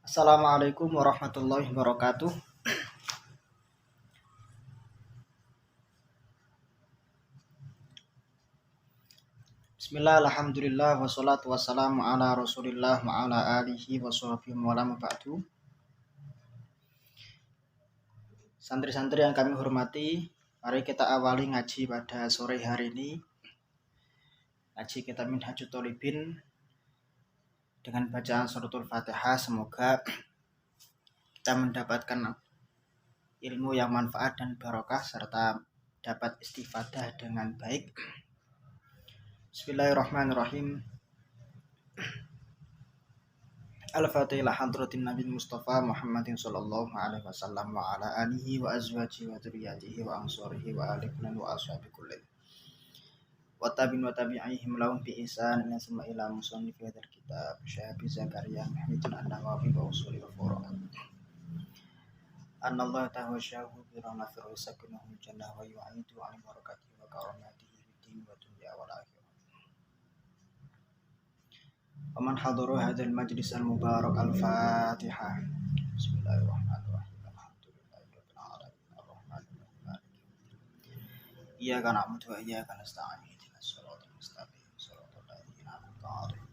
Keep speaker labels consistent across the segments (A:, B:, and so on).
A: Assalamualaikum warahmatullahi wabarakatuh. Bismillah, alhamdulillah, wassalatu wassalamu ala rasulillah wa ala alihi wa sahbihi wa lam ba'du. Santri-santri yang kami hormati, mari kita awali ngaji pada sore hari ini. Ngaji kita Minhajut Thalibin dengan bacaan suratul Fatihah. Semoga kita mendapatkan ilmu yang manfaat dan barokah serta dapat istifadah dengan baik. Bismillahirrahmanirrahim. Al-Fatihah hadratin Nabi Mustafa Muhammadin sallallahu alaihi wasallam wa ala alihi wa azwajihi wa dzurriyyatihi wa ansarihi wa alihi wa ashabihi kullin wa tabi'ihim lahum bi ihsan ila musannif hadzal kitab Syekh Zakaria Muhammadin an-Nawawi wa usuli wa furu'a anna Allah ta'ala syahu bi rahmatir sakinahu jannah wa yu'idu 'ala barakatihi wa karamatihi fid din wa dunya wal akhirah. Waman haduru hadzal majlis al-mubarak al-Fatihah. Bismillahirrahmanirrahim. Alhamdulillahirabbil alamin arrahmanir rahim. Iyyaka na'budu wa iyyaka nasta'in. Ihdinas siratal mustaqim. Shiratal ladzina an'amta 'alaihim.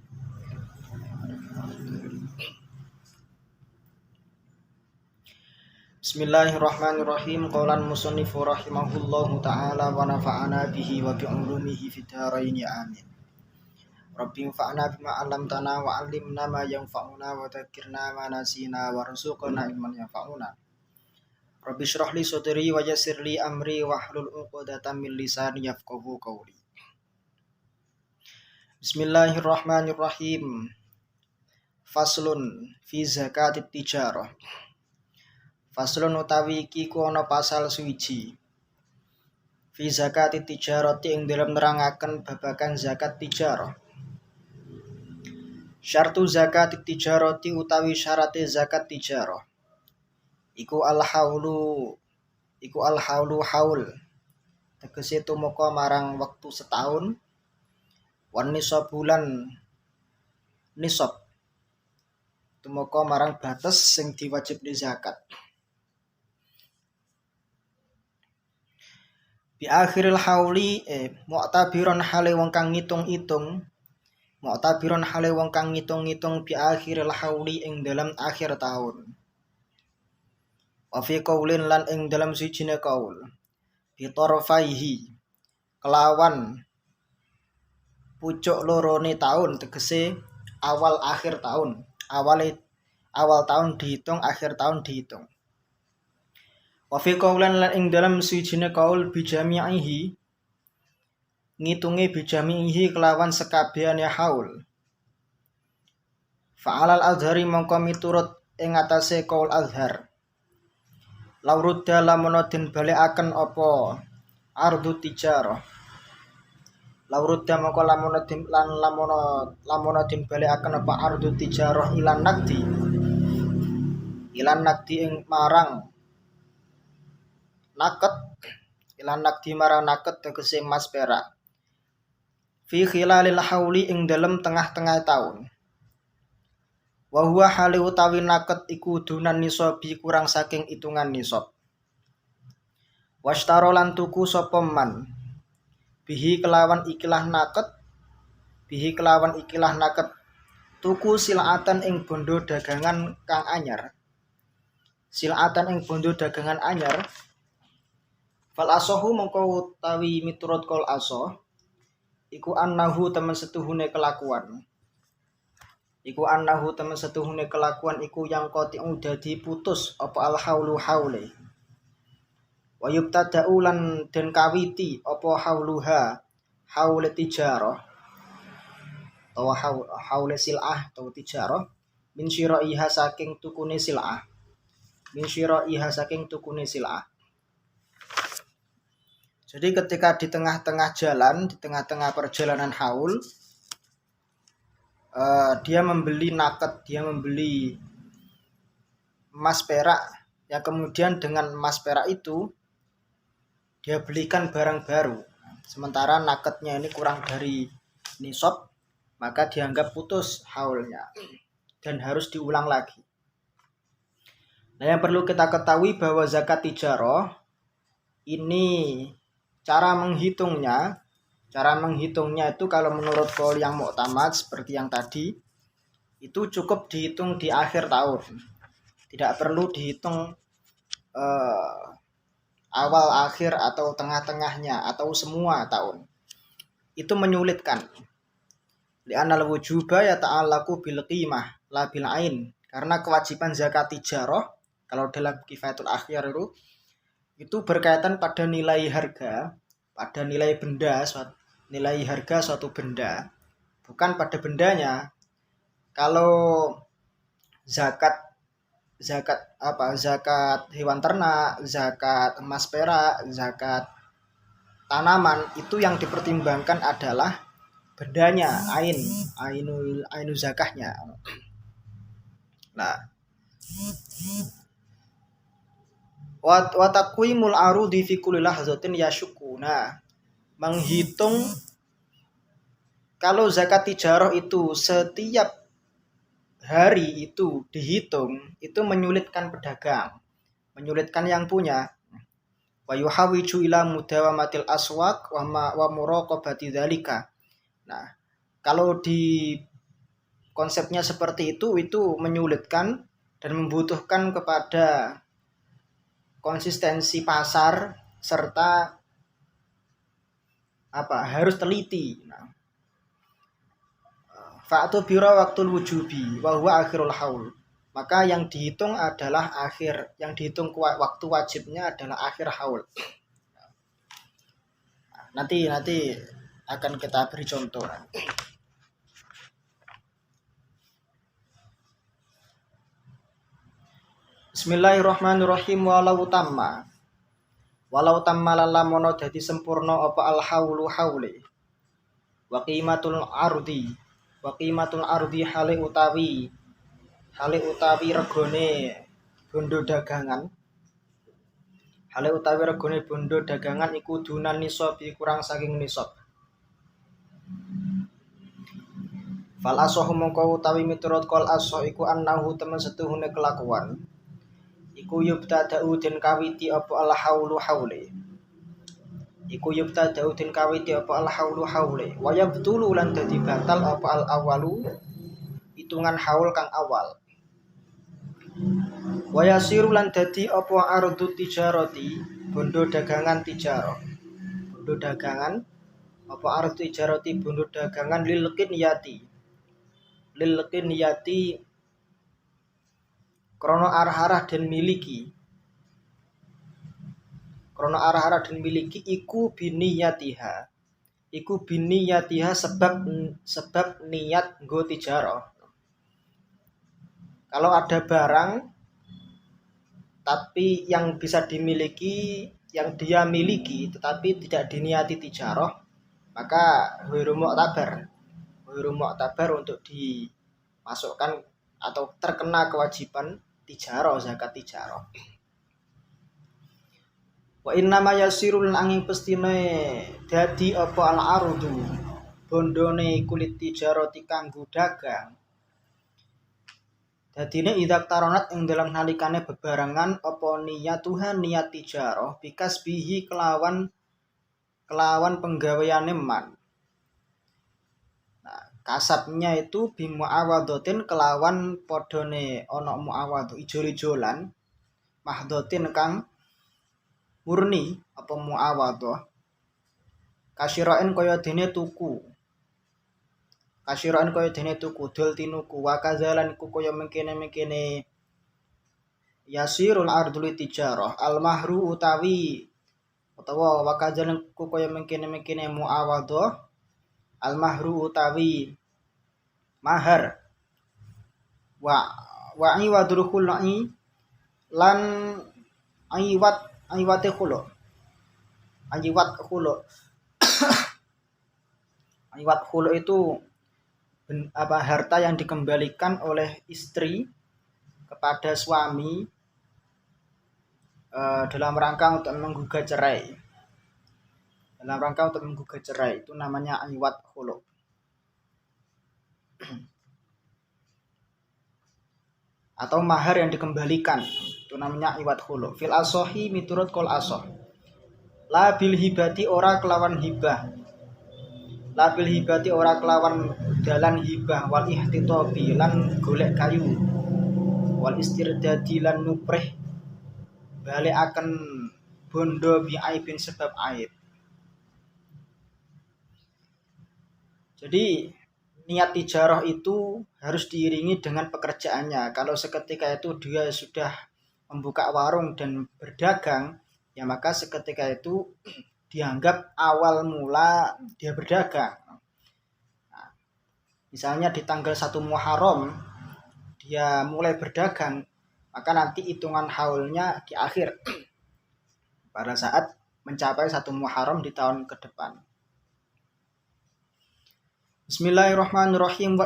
A: Bismillahirrahmanirrahim. Qaulan musannifu rahimahullahu ta'ala wa nafa'ana bihi wa bi 'ulumihi fid dharain amin. Rabbi fa'na bima 'allamtana wa 'allimna ma yanfa'una wa dzakkirna ma nasina warzuqna ilman yanfa'una. Rabbi shrah li sadri wa yassir li amri wahlul 'uqdatam min lisani yafqahu qawli. Bismillahirrahmanirrahim. Faslun fi zakatit tijarah. Faslun utawi iki ku ana pasal suwiji. Fi zakatit tijarati ing dalem nerangaken babagan zakat tijarah. Syartu zakat tijarati utawi syarate zakat tijarah iku al-haulu haul tegese tumeka marang wektu setahun wan nisab bulan nisab tumeka marang batas sing diwajibne zakat bi akhiril hauli mu'tabiron hale wong kang ngitung-itung Mu'tabiron hale wong kang ngitung-ngitung bi akhiril hauli ing dalam akhir tahun. Wa fi qaulin lan ing dalam sijine qaul. Bi tarfaihi kelawan pucuk lorone tahun tegese awal akhir tahun. Awal tahun dihitung, akhir tahun dihitung. Wa fi qaulin lan ing dalam sijine qaul bi jami'ihi ngitunge bijamihi kelawan sekabehane haul. Fa'alal azhari mongko miturut ing atase qaul azhar. Laurudda lamun den balekaken apa ardu tijarah. Laurudda mongko lamun den balekaken apa ardu tijarah ilan nakdi ing marang naket tegese emas perak. Fi khilalil hauli ing dalem tengah-tengah tahun. Wa huwa hali utawi naket iku dunan nisabi kurang saking itungan nisab. Washtaro lan tuku sapa man bihi kelawan ikilah naket tuku silatan ing bondo dagangan kang anyar. Silatan ing bondo dagangan anyar. Fal asahu mongko utawi miturut kol asah iku annahu temen setuhune kelakuan iku yang qati'u dadi putus apa al haulu haule wa yubtada'u lan den kawiti apa hauluha haule tijarah utawa haule sil'ah utawa tijarah min syira'iha saking tukune sil'ah Jadi ketika di tengah-tengah jalan, di tengah-tengah perjalanan haul, dia membeli naket, dia membeli emas perak, yang kemudian dengan emas perak itu dia belikan barang baru. Sementara naketnya ini kurang dari nisab, maka dianggap putus haulnya dan harus diulang lagi. Nah, yang perlu kita ketahui bahwa zakat tijarah ini cara menghitungnya itu kalau menurut qaul yang mu'tamad seperti yang tadi itu cukup dihitung di akhir tahun. Tidak perlu dihitung awal akhir atau tengah-tengahnya atau semua tahun. Itu menyulitkan. Li'anal wujuba yata'allaqu bil qimah la bil ain. Karena kewajiban zakat tijarah kalau dalam Kifayatul Akhyar itu berkaitan pada nilai harga, pada nilai benda, nilai harga suatu benda, bukan pada bendanya. Kalau zakat hewan ternak, zakat emas perak, zakat tanaman, itu yang dipertimbangkan adalah bendanya, ainul zakahnya. Nah, wa taqwimul arudi fi kulli lahzatin yasyukku. Nah, menghitung kalau zakat tijarah itu setiap hari itu dihitung, itu menyulitkan pedagang, menyulitkan yang punya. Wa yuhawiju ila mudawamatil aswaq wa muraqabati dzalika. Nah, kalau di konsepnya seperti itu menyulitkan dan membutuhkan kepada konsistensi pasar serta harus teliti. Nah, fa'tu bira waktul wujubi wa huwa akhirul haul. Maka yang dihitung adalah waktu wajibnya adalah akhir haul. Nanti akan kita beri contoh. Bismillahirrahmanirrahim. Walau tamma lamono dadi sempurna apa al haulu haule. Wa qimatul ardi hale utawi regone bondo dagangan. Hale utawi regone bondo dagangan iku dunan nisab kurang saking nisab. Fal asahu mongko utawi miturut qol asah iku annahu temen setuhune kelakuan. Iku yubtada'u den kawiti apa al haulu haule. Wa yabtulu lan dadi batal apa al awalu hitungan haul kang awal. Wa yasiru lan dadi apa ardu tijarati bondo dagangan tijarah. Bondo dagangan apa ardu tijarati bondo dagangan lil qiniyati krono arah-arah dan miliki iku biniyatiha sebab niat nggo tijarah. Kalau ada barang tapi yang bisa dimiliki, yang dia miliki tetapi tidak diniati tijarah, maka ghairu mu'tabar untuk dimasukkan atau terkena kewajiban tijarah, zakat tijarah. Wa inna ma yasirul angin pestine dadi apa al ardu bondone kulit tijarati kanggo dagang. Dadine idak taronat ing dalam nalikane bebarengan apa niat tijarah bikas bihi kelawan penggaweane man. Nah, kasabnya itu bimuawadatin kelawan podone ana muawad ijol-ijolan mahdotin kang murni apa muawadah. Kasyirain kaya dene tuku dol tinuku wa kadzalan ku kaya mengkene yasirul ardul tijarah al mahru utawi wa kadzalan ku kaya mengkene muawadah al mahru utawi mahar wa iwadul khulai lan iwate khulu itu harta yang dikembalikan oleh istri kepada suami dalam rangka untuk menggugat cerai. Itu namanya iwat khulu. Atau mahar yang dikembalikan, itu Itu namanya iwad khulu. Fil asohi miturut kol asoh. La bil hibati ora kelawan hibah. La bil hibati ora kelawan dalan hibah wal ihtitobi lan golek kayu. Wal istirdadi lan nuprih balik akan bondo bi aibin sebab aib. Jadi niat tijarah itu harus diiringi dengan pekerjaannya. Kalau seketika itu dia sudah membuka warung dan berdagang, ya maka seketika itu dianggap awal mula dia berdagang. Nah, misalnya di tanggal 1 Muharram dia mulai berdagang, maka nanti hitungan haulnya di akhir pada saat mencapai 1 Muharram di tahun ke depan. Bismillahirrahmanirrahim. Wa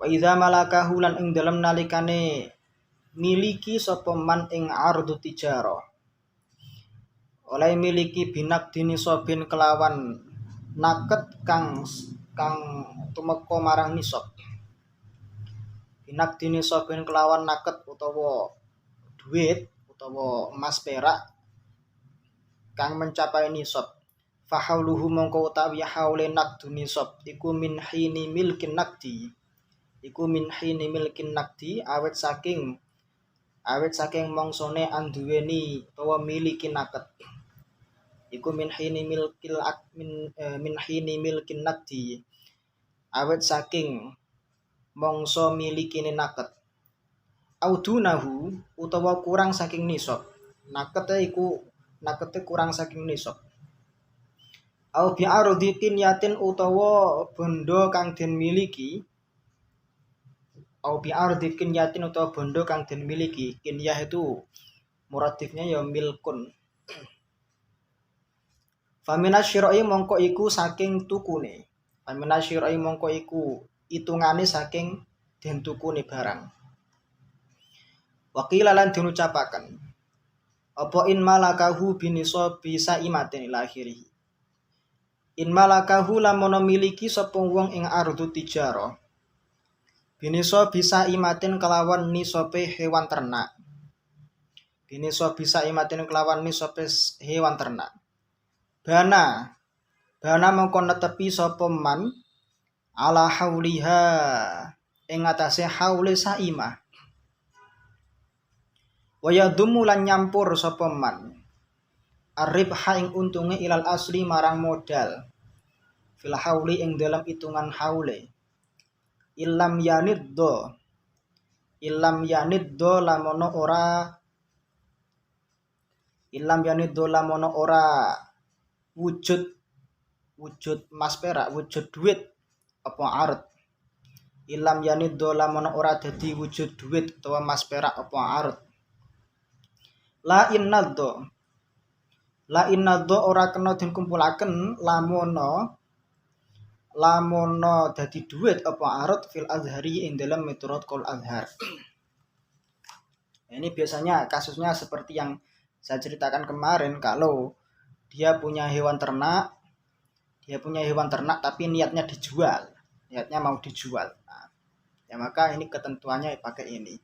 A: idza malakahu lan ing dalem nalikane miliki sapa man ing ardu tijarah. Oleh miliki binak dini sobin kelawan naket kang tumeka marang nisab. Binak dini sobin kelawan naket utawa duit utawa emas perak kang mencapai nisab. Fahauluhu mongko utawi haule nakdu nisab iku min hini milkin nakdi. Awet saking mongsone anduweni utawa miliki naket. Iku min hini milkin nakdi. Awet saking mongso milikine naket. Audunahu utawa kurang saking nisab. Nakete kurang saking nisab. Au bi'arudi kinyatin utawa bondo kang den miliki. Kinyah itu muradifnya ya milkun. Famina syira'i mongko iku saking tukune. Itungane saking den tukune barang. Wakila lan dinucapaken. Apa in malakahu binisabi saimatin ila akhirih. In malakahu lamun miliki sapa wong ing ardu tijarah. Biniso bisa imatin kelawan nisope hewan ternak. Bana mongko netepi sapa man ala hauliha ing atase haule saimah. Wa yadhummu lan nyampur sapa man aribha ing untunge ilal asli marang modal. Fil hauli ing dalam hitungan haule. Illam yaniddo lamono ora wujud mas perak, wujud duit apa arad. Illam yaniddo lamono ora dadi wujud duit utawa mas perak apa arad. La innaddo ora kena den kumpulaken lamono dadi duit apa arad fil azhari ing dalam miturut qaul azhar. Ini biasanya kasusnya seperti yang saya ceritakan kemarin, kalau dia punya hewan ternak tapi niatnya mau dijual. Nah, ya maka ini ketentuannya pakai ini.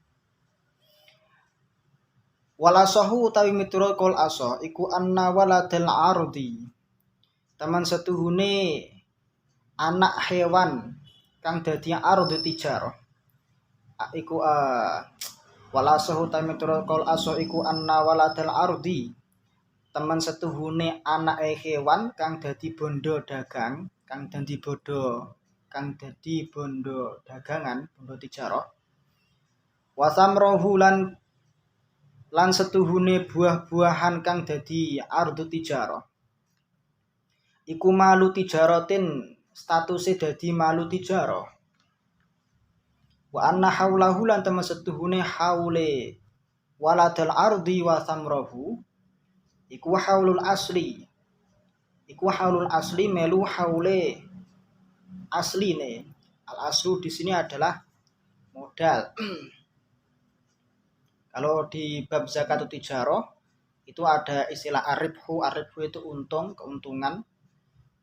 A: Walasahu utawi miturut qaul asah iku anna waladil ardi. Taman setuhune anak hewan kang dadi ardu tijarah iku walasahu tamiturul qaul aso iku anna waladal ardi. Teman setuhune anake hewan kang dadi bondo dagang, kang dadi bondo dagangan, bondo tijarah. Wasamrohu lan setuhune buah-buahan kang dadi ardu tijarah. Iku malu tijaratin statuse dadi malu tijarah. Wa anna haulahu lan temen setuhune haule waladal ardi wa samrahu iku haulul asli melu haule asline. Al aslu di sini adalah modal. Kalau di bab zakatut tijarah itu ada istilah aribhu itu keuntungan.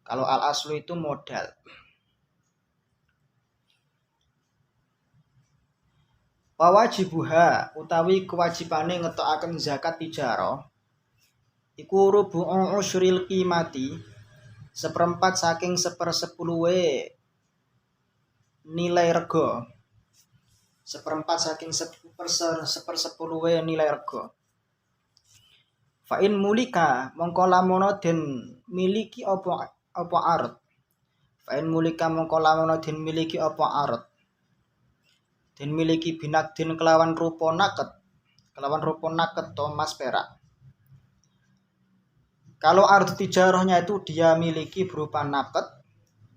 A: Kalau al aslu itu modal. Wajibuha utawi kewajibane ngetokaken zakat tijarah iku rubu'u usyril qimati, seperempat saking sepersepuluhe nilai rega. Seperempat saking sepersepuluhe nilai rega. Fa in mulika mongko lamun den miliki apa ard. Fa in mulika mongko lamun den miliki apa ard. Den miliki binakdin kelawan rupa naket. Kelawan rupa naket to emas perak. Kalau ard tijarahnya itu dia miliki berupa naket,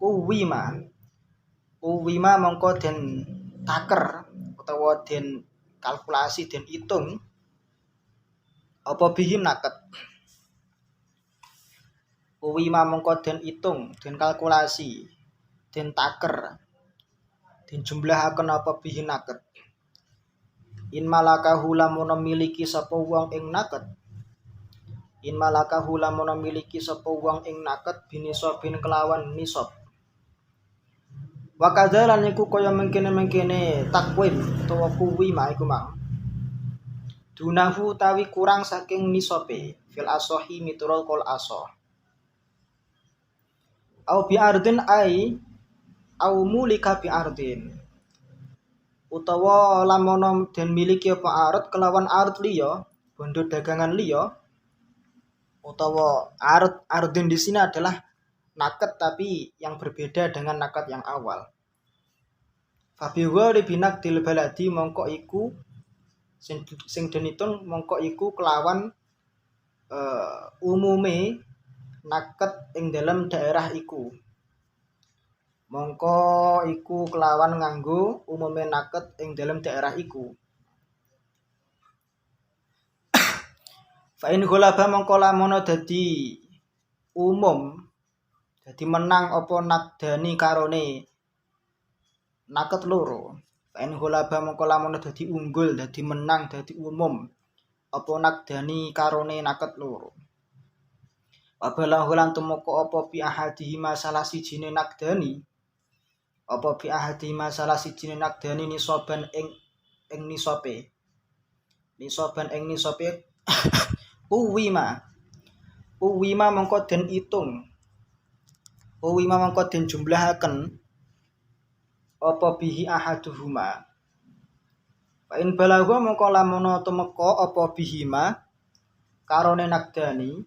A: uwima mongko den taker utawa den kalkulasi den hitung apa bihi naket. Uwima mongko den hitung, den kalkulasi, den taker, den jumlahaken apa bihi naket. In malakahu lamun miliki sapa wong ing naket. In malakahu lamun miliki sapa wong ing naket binisobin kelawan nisab. Wa kadzalan iku kaya mengkene-mengkene takwim utawa kuwima iku mang. Dunahu tawi kurang saking nisabe fil asohi miturul kol asoh. Au bi ardin ai au mulika bi ardin. Utawa lamun den miliki apa ard kelawan ard liya, bondo dagangan liya. Utawa ardin di sini adalah naket tapi yang berbeda dengan naket yang awal. Fabiwa binak dil baladi mongko iku sing den hitung mongko iku kelawan umume naket ing dalam daerah iku. Mongko iku kelawan nganggo umume naket ing dalam daerah iku. Fa in ghalaba mongko lamun dadi umum, dadi menang apa nakdani karone naket loro. Fa in ghalaba mongko lamun dadi unggul, dadi menang, dadi umum apa nakdani karone naket loro. Wabalahu lan tumeka apa bi ahadihima salah sijine nakdani. Apa bi ahadihima salah sijine nakdani nisaban ing nisabe. Nisaban ing nisabe Uwima mongko den itung. Uwima mongko den jumlahaken apa bihi ahaduhuma. Fa in balagha mongko lamun tumeka apa bihima karone nakdani.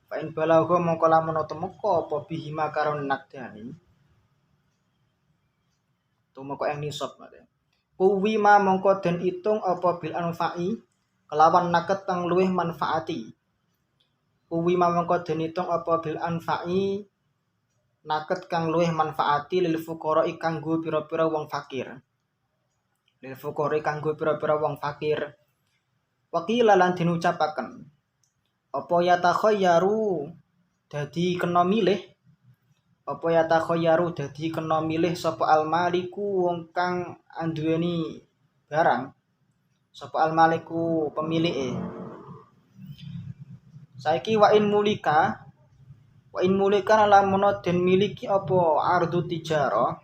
A: Fa in balagha mongko lamun tumeka apa bihima karone nakdani. Tumeka ing nisab mate. Uwima mongko den itung apa bil anfa'i kelawan naket kang luwih manfaati. Uwima mongko den itung apa bil anfa'i naket kang luwih manfaati lil fuqara'i kanggo pira-pira wong fakir. Lil fuqara'i kanggo pira-pira wong fakir. Waqila lan den ucapaken apa ya takhayyaru dadi kena milih. Apa ya takhayyaru dadi kena milih sapa almaliku wong kang anduweni barang. Sapa almaliku pemilike. Saiki wa in mulika lamun den miliki apa ardu tijarah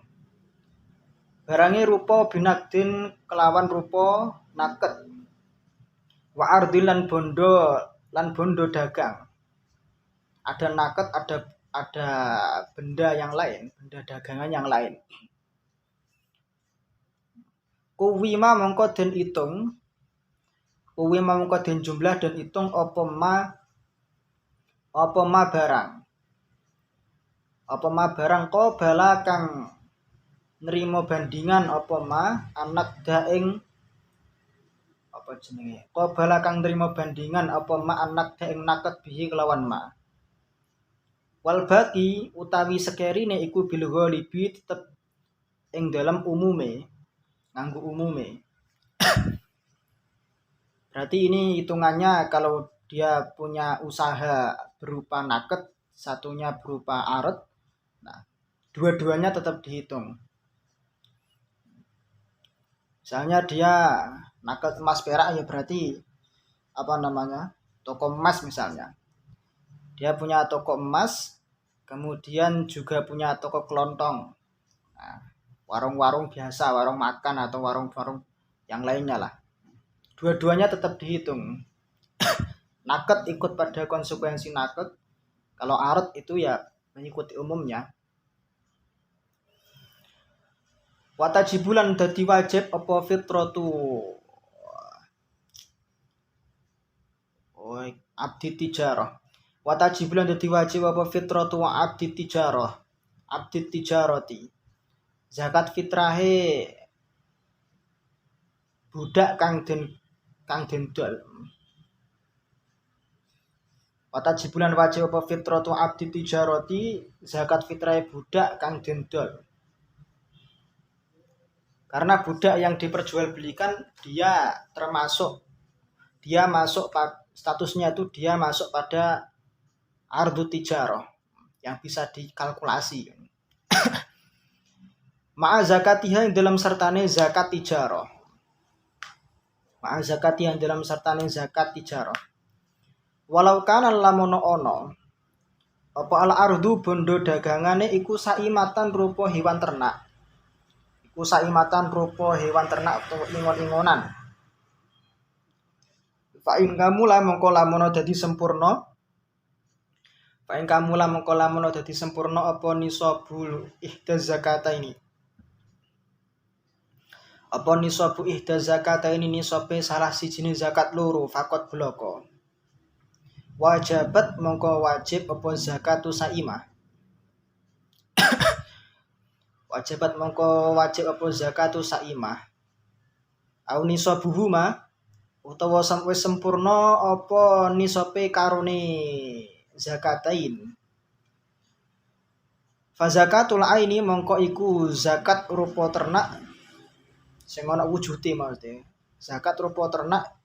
A: barange rupa binakdin kelawan rupa naket. Wa ardil lan bondo dagang. Ada naket, ada benda yang lain, benda dagangan yang lain. Kuwima mongko den itung. Kuwima mongko den jumlah dan itung apa ma barang. Apa ma barang qabala kang nrimo bandingan apa ma anak daing apa jenenge? Qabala kang nrimo bandingan apa ma anak daing naket bihi kelawan ma. Wal baqi utawi sekerine iku bil ghalibi tetep ing dalam umume, nganggo umume. Berarti ini hitungannya kalau dia punya usaha berupa naket, satunya berupa aret, nah dua-duanya tetap dihitung. Misalnya dia naket emas perak ya berarti toko emas misalnya. Dia punya toko emas, kemudian juga punya toko kelontong. Nah, warung-warung biasa, warung makan atau warung-warung yang lainnya lah. Dua-duanya tetap dihitung. Naked ikut pada konsekuensi naked. Kalau arat itu ya mengikuti umumnya. Watajibulan dadi wajib apa fitratu abdi tijarah. Watajibulan dadi wajib apa fitratu abdi tijarah. Abdi tijarati. Zakat fitrahe budak kang den dol. Watajibulan wajib apa fitratu abdi tijarati. Zakat fitrahe budak kang den dol. Karena budak yang diperjualbelikan dia masuk statusnya itu dia masuk pada ardu tijarah yang bisa dikalkulasi. Ma'a zakatiha yang dalam sertane zakat tijarah. Ma'a zakatiha yang dalam sertane zakat tijarah. Walau kana lamono ono apa al ardu bondo dagangane iku saimatan rupa hewan ternak. Iku saimatan rupa hewan ternak utawa ingon-ingonan. Fa in kamula mongko lamono dadi sempurna. Fa in kamula mongko lamono dadi sempurna apa nisabul ihdaz zakata ini. Apa nisabu ihdaz zakata ini nisabe salah sijine zakat loro fakot bloko. Wajibat mongko wajib apa zakatu saimah. Wajibat mongko wajib apa zakatu saimah. Au nisabuhu ma utawa wis sempurna apa nisabe karone zakatain. Fa zakatul aini mongko iku zakat rupa ternak sing ana wujude maksudnya. Zakat rupa ternak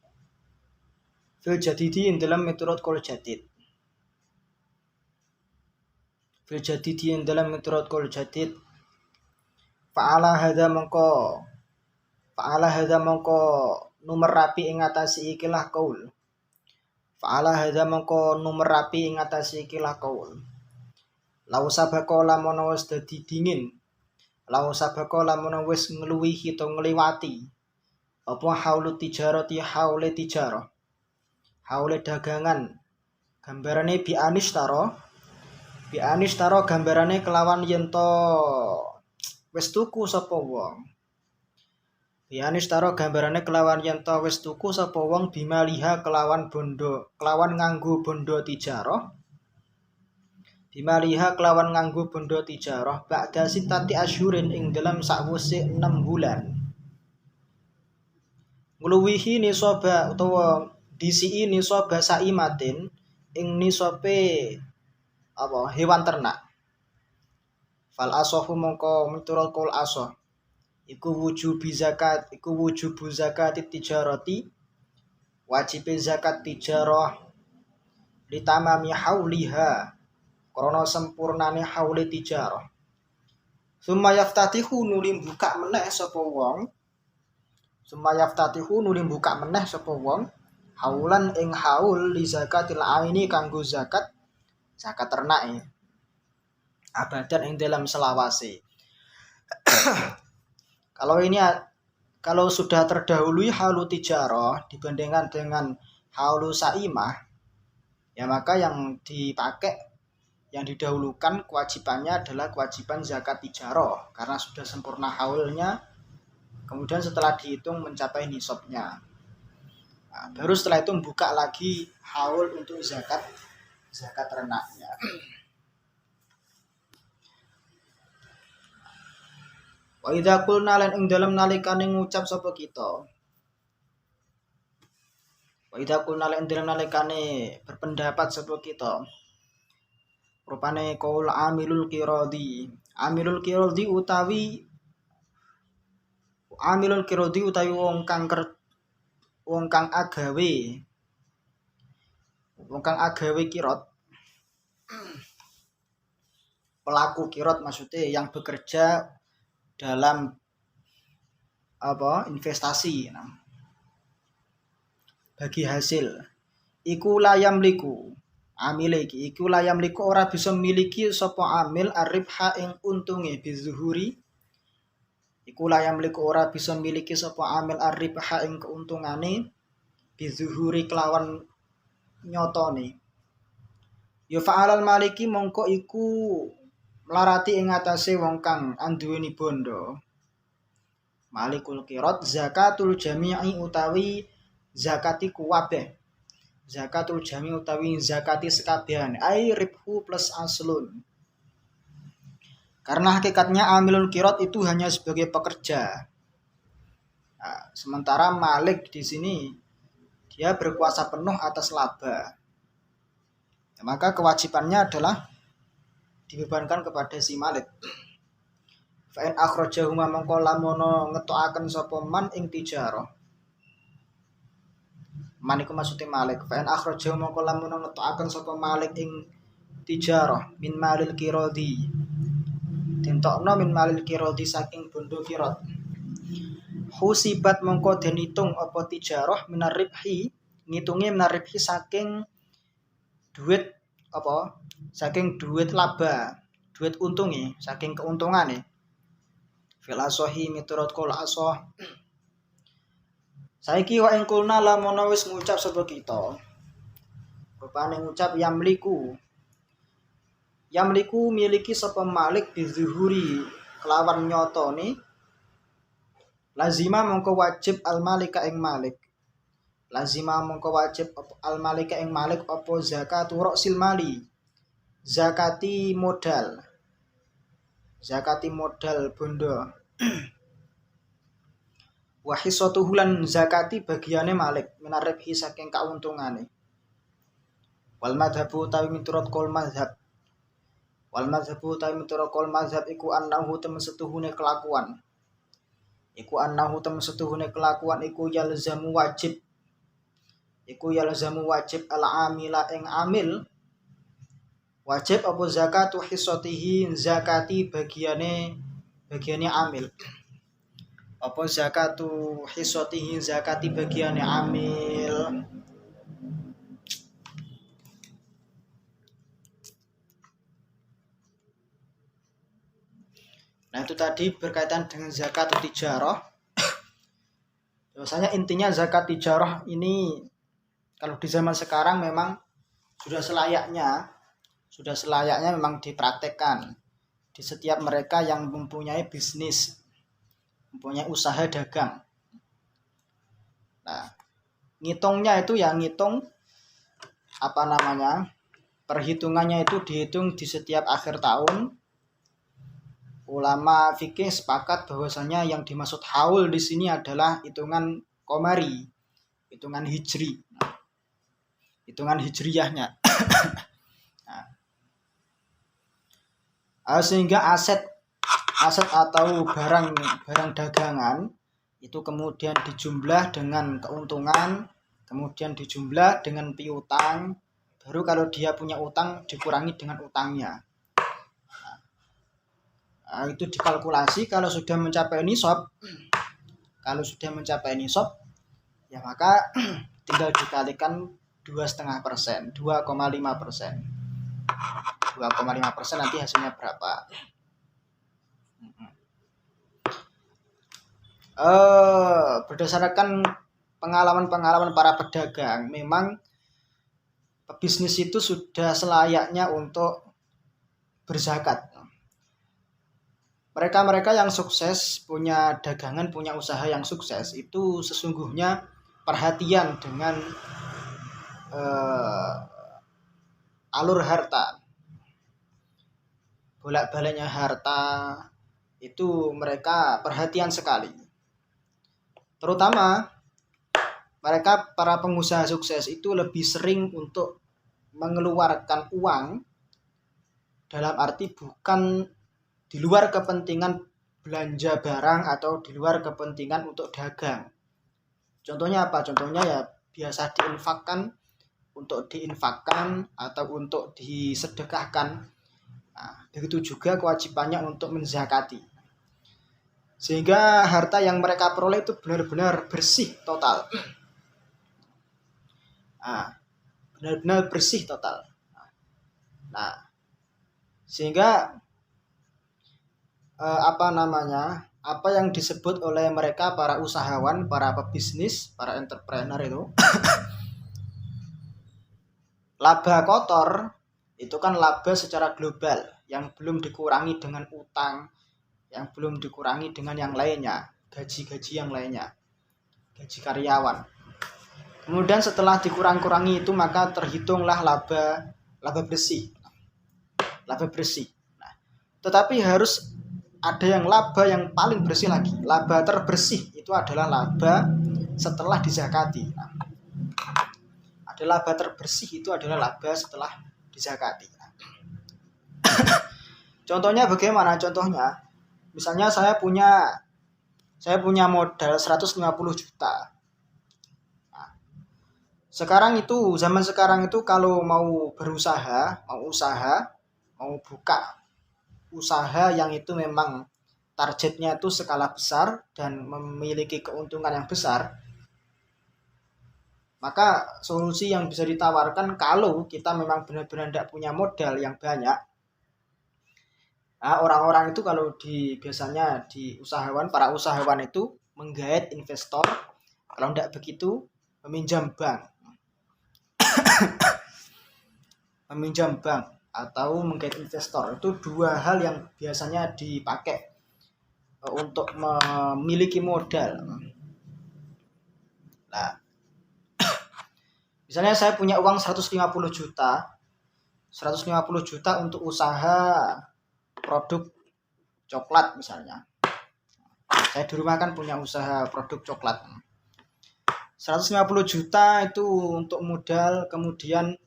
A: fil jadidi ing dalam miturut kul jadid. Fil jadidi ing dalam miturut kul jadid. Fa'ala hadza mongko numer rapi ing atase ikilah kaul. Fa'ala hadza mongko numer rapi ing atase ikilah kaul. Lau sabako lamun wis dadi dingin. Lau sabako lamun wis ngluwihi to ngliwati. Apa haulu tijarati haule tijarah. Haule dagangan. Gambarane bi anistaro. Bi anistaro gambarane kelawan yen to wis tuku sapa wong. Bi anistaro gambarane kelawan yen to wis tuku sapa wong bimaliha kelawan nganggo bondo tijarah. Bimaliha kelawan nganggo bondo tijarah ba'da sitati asyurin ing dalam sakwise 6 bulan. Ngluwihi nisaba utawa disi nisaba saimatin ing nisabe apa hewan ternak. Fal asahu mongko miturut kul asah iku wujubu zakat tijarati wajib zakat tijarah litamami hauliha krana sempurnane haule tijarah. Summa yaftatihu nulim buka meneh sapa wong. Haulan ing haul li zakatil aini kanggo zakat ternake. Abadan ing dalam selawase. Kalau sudah terdahului haulu tijarah dibandingkan dengan haulu saimah, ya maka yang didahulukan kewajibannya adalah kewajiban zakat tijarah karena sudah sempurna haulnya. Kemudian setelah dihitung mencapai nisabnya. Nah, baru setelah itu buka lagi haul untuk zakat ternaknya. Wa idza qulna lan ing dalem nalikane ngucap sapa kita. Wa idza qulna lan ing dalem nalikane berpendapat sapa kita. Rupane qaul amilul qiradi utawi wong kang agawe kirot. Pelaku kirot maksudnya yang bekerja dalam investasi bagi hasil iku layam liku ora bisa miliki sapa amil aribha ing untunge bizuhuri iku la yamliku ora bisa miliki sapa amil ar-ribha ing keuntungane bizuhuri kelawan nyotone. Ya fa'alal maliki mongko iku melarati ing atase wong kang anduweni bondo. Malikul qirat zakatul jami'i utawi zakati kuwabeh. Zakatul jami' utawi zakati sekabehane ai ribhu plus aslun. Karena hakikatnya amilul qirat itu hanya sebagai pekerja. Nah, sementara Malik di sini dia berkuasa penuh atas laba. Ya, maka kewajibannya adalah dibebankan kepada si Malik. Fa in akhrajahuma mongko lamono ngetokaken sapa man ing tijarah. Man iku maksude Malik. Fa in akhrajahuma mongko lamono ngetokaken sapa Malik ing tijarah min malil qiradi. Tentokno min malil qiradi saking bondo qirat. Husibat mongko den hitung apa tijarah minar ribhi, ngitunge minar ribhi saking duit apa? Saking duit laba, duit untunge, saking keuntungane. Filasohi miturut kul asoh. Saiki wa ing kulna lamun wis ngucap sapa kita. Rupane ngucap Yamliku miliki sapa Malik bizuhuri kelawan nyotone. Lazima mongko wajib al-malika ing Malik. Lazima mongko wajib al-malika ing Malik apa zakatu ra'sil mali. Zakati modal. Zakati modal bondo. Wa hissatuhu lan zakati bagiane Malik minaribhi saking kauntungane. Wal madhabu tawi miturut kol madhab. Wal madhabu tawi miturut kol madhab iku annahu temsetuhune kelakuan. Iku annahu temsetuhune kelakuan iku yalzamu wajib. Iku yalzamu wajib al-amila ing amil. Wajib apa zakatu hissatihi zakati bagiane amil. Apa zakatu hissatihi zakati bagiane amil. Nah itu tadi berkaitan dengan zakat tijarah. Biasanya intinya zakat tijarah ini kalau di zaman sekarang memang sudah selayaknya memang dipraktekkan di setiap mereka yang mempunyai bisnis, mempunyai usaha dagang. Nah, ngitungnya itu yang ngitung perhitungannya itu dihitung di setiap akhir tahun. Ulama fikih sepakat bahwasanya yang dimaksud haul di sini adalah hitungan komari, hitungan hijri, hitungan hijriyahnya. Sehingga aset atau barang dagangan itu kemudian dijumlah dengan keuntungan, kemudian dijumlah dengan piutang, baru kalau dia punya utang dikurangi dengan utangnya. Itu dikalkulasi kalau sudah mencapai nisab. Kalau sudah mencapai nisab, ya maka tinggal dikalikan 2,5%, 2,5%. 2,5% nanti hasilnya berapa? Berdasarkan pengalaman para pedagang, memang bisnis itu sudah selayaknya untuk berzakat. Mereka yang sukses, punya dagangan, punya usaha yang sukses, itu sesungguhnya perhatian dengan alur harta, bolak-baliknya harta, itu mereka perhatian sekali. Terutama mereka para pengusaha sukses itu lebih sering untuk mengeluarkan uang dalam arti bukan di luar kepentingan belanja barang atau di luar kepentingan untuk dagang. Contohnya apa? Contohnya ya biasa diinfakkan atau untuk disedekahkan. Nah, begitu juga kewajibannya untuk menzakati. Sehingga harta yang mereka peroleh itu benar-benar bersih total. Benar-benar bersih total. Nah, sehingga apa yang disebut oleh mereka para usahawan, para pebisnis, para entrepreneur itu laba kotor itu kan laba secara global yang belum dikurangi dengan utang, yang belum dikurangi dengan yang lainnya, gaji-gaji yang lainnya, gaji karyawan. Kemudian setelah dikurang-kurangi itu maka terhitunglah laba bersih. Laba bersih. Nah, tetapi harus ada yang laba yang paling bersih lagi. Laba terbersih itu adalah laba setelah dizakati. Nah, ada laba terbersih itu adalah laba setelah dizakati. Nah, contohnya bagaimana? Contohnya, misalnya saya punya modal 150 juta. Nah, zaman sekarang itu kalau mau berusaha, mau buka usaha yang itu memang targetnya itu skala besar dan memiliki keuntungan yang besar, maka solusi yang bisa ditawarkan kalau kita memang benar-benar tidak punya modal yang banyak, nah, orang-orang itu kalau biasanya para usahawan itu menggait investor, kalau tidak begitu meminjam bank atau menggait investor. Itu dua hal yang biasanya dipakai untuk memiliki modal. Nah, misalnya saya punya uang 150 juta untuk usaha produk coklat misalnya. Saya di rumah kan punya usaha produk coklat. 150 juta itu untuk modal, kemudian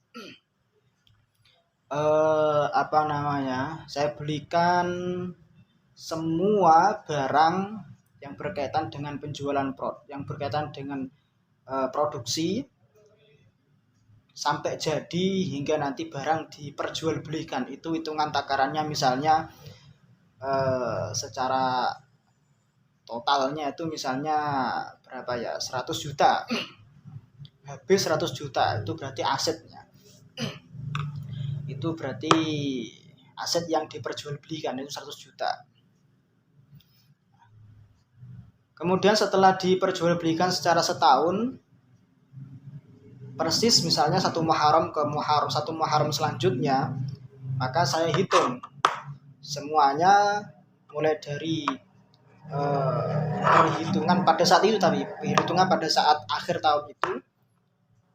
A: saya belikan semua barang yang berkaitan dengan penjualan yang berkaitan dengan produksi sampai jadi hingga nanti barang diperjualbelikan. Itu hitungan takarannya misalnya secara totalnya itu misalnya berapa ya, 100 juta. Habis 100 juta itu berarti asetnya. Itu berarti aset yang diperjualbelikan itu 100 juta. Kemudian setelah diperjualbelikan secara setahun, persis misalnya satu Muharram ke satu Muharram selanjutnya, maka saya hitung semuanya mulai dari perhitungan pada saat itu, tapi perhitungan pada saat akhir tahun itu,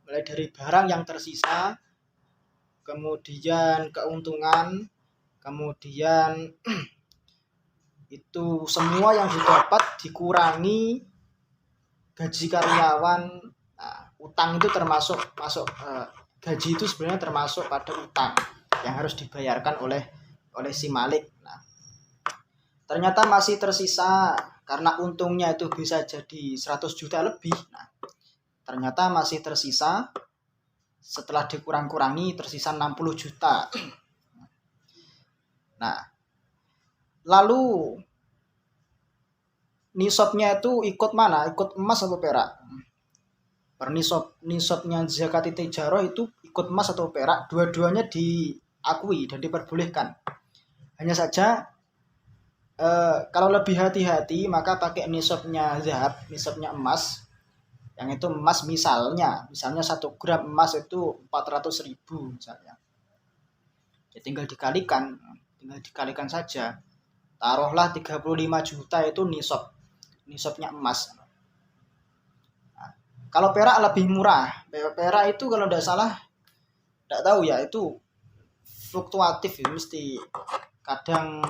A: mulai dari barang yang tersisa, kemudian keuntungan, kemudian itu semua yang didapat dikurangi gaji karyawan. Nah, utang itu termasuk gaji itu sebenarnya termasuk pada utang yang harus dibayarkan oleh si Malik. Nah, ternyata masih tersisa karena untungnya itu bisa jadi 100 juta lebih. Nah, ternyata masih tersisa setelah dikurang-kurangi tersisa 60 juta. Nah, lalu nisabnya itu ikut mana? Ikut emas atau perak? Nisabnya zakat tijarah itu ikut emas atau perak? Dua-duanya diakui dan diperbolehkan. Hanya saja kalau lebih hati-hati maka pakai nisabnya zahab, nisabnya emas. Yang itu emas misalnya 1 gram emas itu 400.000 misalnya. Ya tinggal dikalikan saja. Taruhlah 35 juta itu nisabnya emas. Nah, kalau perak lebih murah. Perak itu kalau tidak salah, tidak tahu ya, itu fluktuatif ya, mesti kadang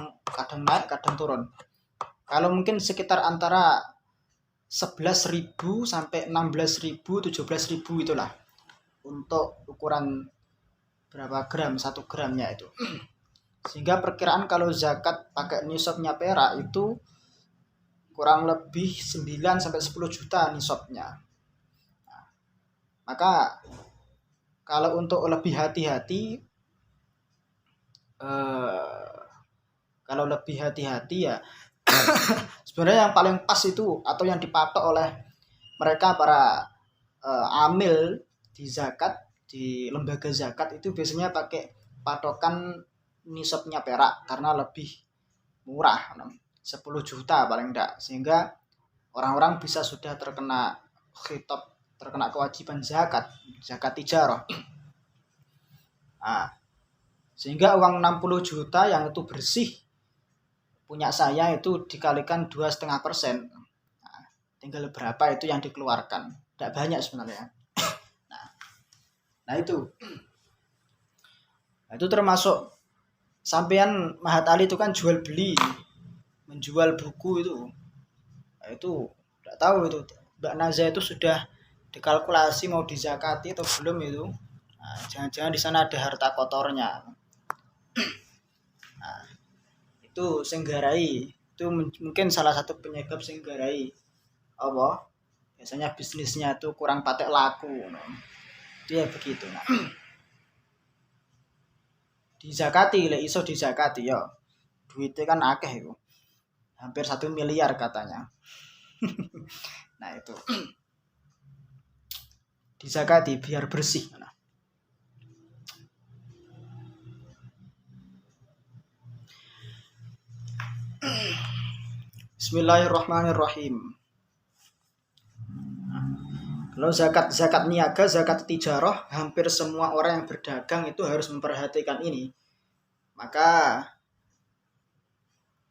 A: naik, kadang turun. Kalau mungkin sekitar antara 11.000 sampai 16.000, 17.000 itulah untuk ukuran berapa gram 1 gramnya itu. Sehingga perkiraan kalau zakat pakai nisabnya perak itu kurang lebih 9 sampai 10 juta nisabnya. Nah, maka kalau untuk lebih hati-hati ya sebenarnya yang paling pas itu atau yang dipatok oleh mereka para amil di zakat, di lembaga zakat itu biasanya pakai patokan nisabnya perak karena lebih murah. 10 juta paling enggak, sehingga orang-orang bisa sudah terkena khitab, terkena kewajiban zakat tijarah. Nah, sehingga uang 60 juta yang itu bersih punya saya itu dikalikan 2,5%. Nah, tinggal berapa itu yang dikeluarkan. Tidak banyak sebenarnya. Nah itu termasuk sampean Mahat Ali itu kan jual beli, menjual buku itu. Nah, itu tidak tahu itu Mbak Naza itu sudah dikalkulasi mau dizakati atau belum itu. Nah, jangan-jangan di sana ada harta kotornya. Nah, itu senggarai itu mungkin salah satu penyebab senggarai apa? Biasanya bisnisnya itu kurang patek laku. Dia begitu. Nah, dizakati lek iso dizakati ya. Duitnya kan akeh itu. Hampir 1 miliar katanya. Nah, itu. Dizakati biar bersih. Nah. Bismillahirrahmanirrahim. Kalau zakat niaga, zakat tijarah, hampir semua orang yang berdagang itu harus memperhatikan ini. Maka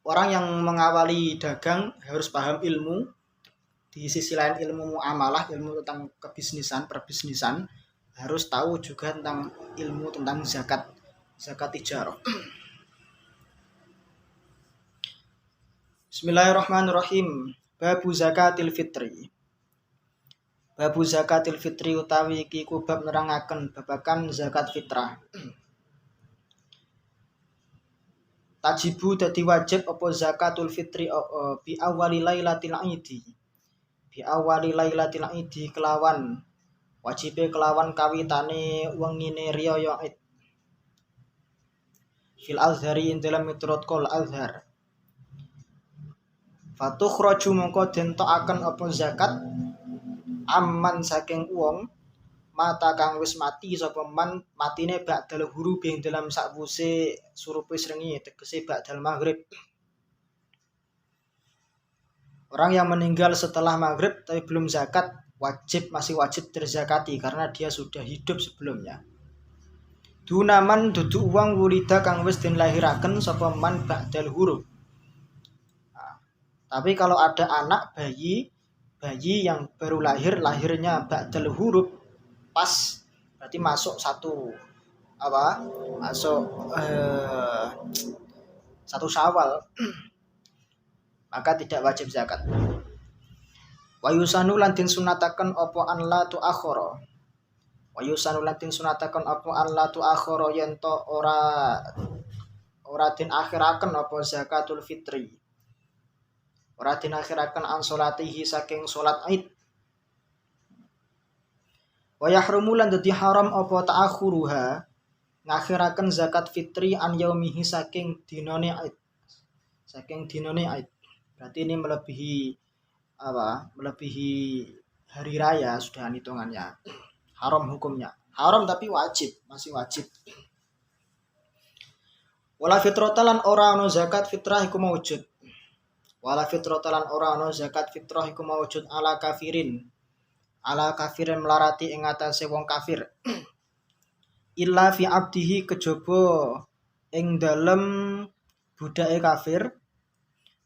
A: orang yang mengawali dagang harus paham ilmu. Di sisi lain ilmu muamalah, ilmu tentang kebisnisan, perbisnisan, harus tahu juga tentang ilmu tentang zakat tijarah. Bismillahirrahmanirrahim. Babu zakatil fitri. Babu zakatil fitri utawi iki ku bab nerangaken babakan zakat fitrah. Tajibu dadi wajib apa zakatul fitri bi awali lailatil idi. Bi awali lailatil idi kelawan wajibe kelawan kawitane wengine riyaya id. Fil azhari ing dalam miturut kol azhar. Fatukhraju mongko den tokaken apa zakat aman saking wong mata kang wis mati sapa man matine ba'dal hurub ing dalam sakwuse surupe srengenge tegese ba'dal maghrib. Orang yang meninggal setelah maghrib tapi belum zakat masih wajib terzakati karena dia sudah hidup sebelumnya. Dunaman dudu uang wulida kang wis den lahiraken sapa man ba'dal hurub. Nah, tapi kalau ada anak bayi yang baru lahirnya ba'dal hurub pas berarti masuk satu Syawal maka tidak wajib zakat. Wa yusanu lan den sunataken apa an la tuakhara. Wa yusanu lan den sunataken apa an la tuakhara yen to ora den akhiraken apa zakatul fitri. Ora den akhiraken an salatihi saking salat Id. Wa yahrumu lan dadi haram apa ta'akhuruha ngakhiraken zakat fitri an yaumihi saking dinane Id. Berarti ini melebihi hari raya sudah hitungannya. Haram hukumnya. Haram tapi masih wajib. Wala fitratalan ora ono zakat fitrah iku maujud. Wala fitratalan ora ono zakat fitrah iku maujud ala kafirin melarati ing atase wong kafir. Illa fi abdihi kejaba ing dalem budake kafir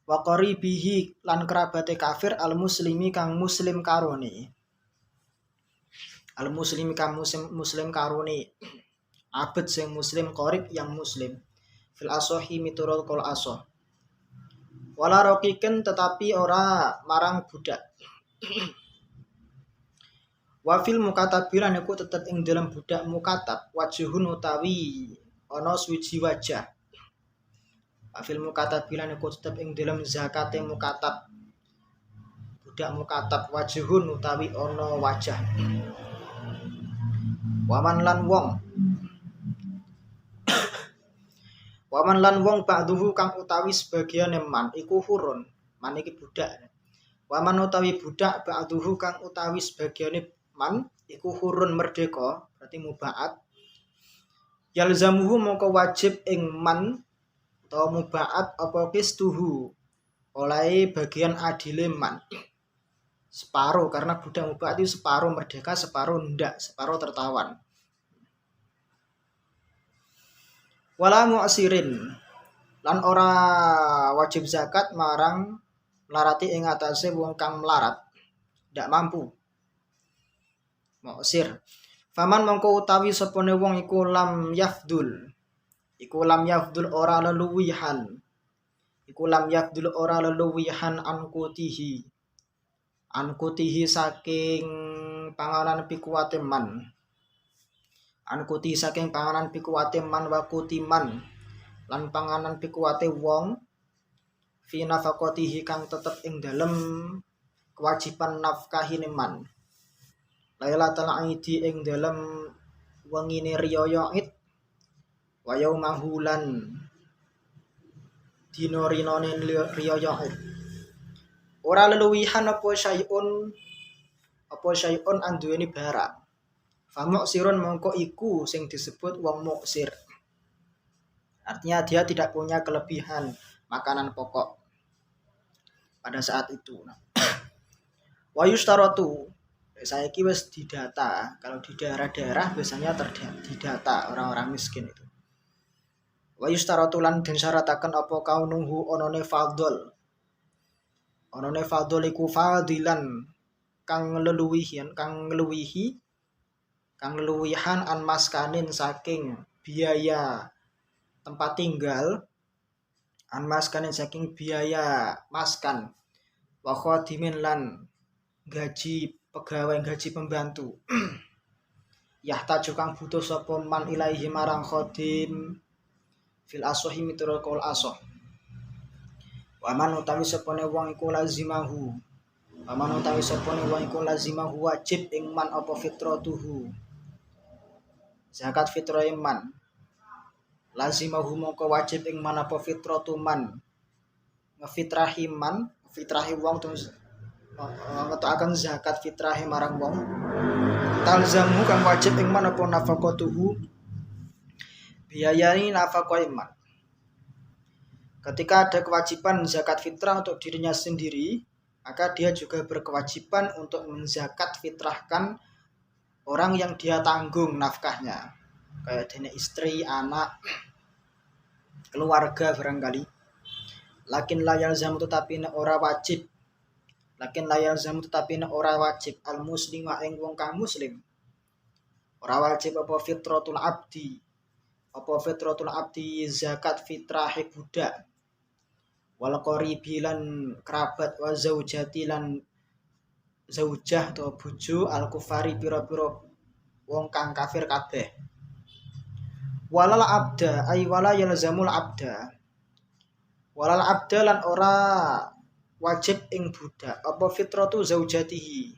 A: wa qaribihi lan kerabate kafir al muslimi kang muslim karone. Al muslimi kang muslim karone. Abad sing muslim qarib yang muslim. Fil asohi miturut kol asoh. Wala raqiqan tetapi ora marang budak. Wafil mukatabiran iku tetep ing dalam budak mukatab wajhun utawi ana suwiji wajah. Wafil mukatabiran iku tetep ing dalam zakate mukatab. Budak mukatab wajhun utawi ana wajah. Waman lan wong ba'duhu kang utawi sebagian man iku hurun. Man iki budak. Waman utawi budak ba'duhu kang utawi sebagiane man iku hurun merdeka berarti mubaat. Yalzamuhu mongko wajib ing man utawa mubaat apa kistuhu oleh bagian adile man. Separuh, karena budak mubah itu separuh merdeka, separuh ndak, separuh tertawan. Wala mu'sirin, lan ora wajib zakat marang melarati ing atase wong kang melarat ndak mampu. Mu'sir. Faman mongko utawi sapane wong iku lam yafdul. Iku lam yafdul ora leluwihan. Iku lam yafdul ora leluwihan angkutihi. Angkutihi saking panganan pikuwate man. Angkuti saking panganan pikuwate man wa kutiman. Lan panganan pikuwate wong fi nafaqatihi kang tetep ing dalem kewajiban nafkahine man. Lailatul Aidi ing dalem wengine riyaya Id wa yaumahulan dina rinane riyaya Id. Ora leluwihan apa syai'un anduweni barang. Fa mu'sirun mongko iku sing disebut wong mu'sir. Artinya dia tidak punya kelebihan makanan pokok pada saat itu. Wa yustaratu, saiki wis didata. Kalau di daerah-daerah biasanya didata orang-orang miskin itu. Wa yustaratu lan den syarataken apa kaunuhu onone fadl. Onone fadl iku fadilan kang leluwihan an maskanin saking biaya tempat tinggal, an maskanin saking biaya maskan, wa khadimin lan gaji pegawai, gaji pembantu. Yahtaju kang butuh sapa man ilaihi marang khadim fil asohi miturut kaul asoh. Waman utawi sapane wong iku lazimahu. Waman utawi sapane wong iku lazimahu wajib ing man apa fitratuhu. Zakat fitrah man. Lazimahu mongko wajib ing man apa fitratu man. Ngefitrahi man, fitrahi wong terus ngetokaken zakat fitrahi marang wong. Talzamu kang wajib ing man apa nafaqatuhu. Biayani nafaqah man. Ketika ada kewajiban zakat fitrah untuk dirinya sendiri, maka dia juga berkewajiban untuk menzakat fitrahkan orang yang dia tanggung nafkahnya. Kayak dene istri, anak, keluarga barangkali. Lakin layal zamu tetapi ora wajib. Al-muslim wa ing wong kang muslim. Ora wajib apa fitratul abdi. Zakat fitrahe budak. Wal qaribi lan kerabat wa zaujati lan zaujah atau bojo al kufari pira-pira wong kang kafir kabeh. Walal abda ay wala yalzamul abda. Walal abda lan ora wajib ing budak apa fitratu zaujatihi.